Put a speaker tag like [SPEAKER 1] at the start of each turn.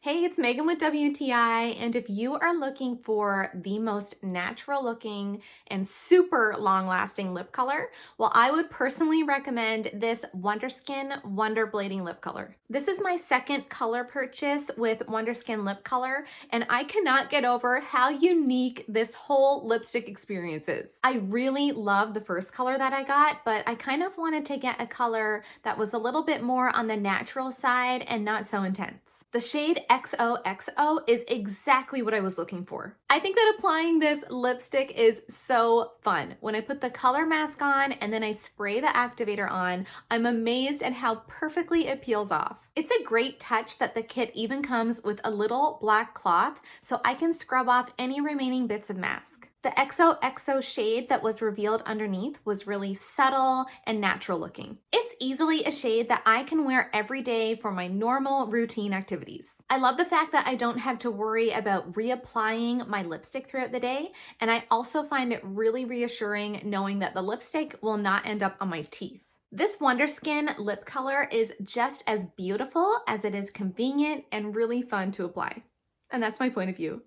[SPEAKER 1] Hey, it's Megan with WTI, and if you are looking for the most natural looking and super long lasting lip color, well, I would personally recommend this Wonderskin Wonder Blading Lip Color. This is my second color purchase with Wonderskin Lip Color, and I cannot get over how unique this whole lipstick experience is. I really love the first color that I got, but I kind of wanted to get a color that was a little bit more on the natural side and not so intense. The shade 𝗟𝗢𝗡𝗚 is exactly what I was looking for. I think that applying this lipstick is so fun. When I put the color mask on and then I spray the activator on, I'm amazed at how perfectly it peels off. It's a great touch that the kit even comes with a little black cloth so I can scrub off any remaining bits of mask. The 𝗟𝗢𝗡𝗚 shade that was revealed underneath was really subtle and natural looking. It's easily a shade that I can wear every day for my normal routine activities. I love the fact that I don't have to worry about reapplying my lipstick throughout the day, and I also find it really reassuring knowing that the lipstick will not end up on my teeth. This Wonderskin lip color is just as beautiful as it is convenient and really fun to apply. And that's my point of view.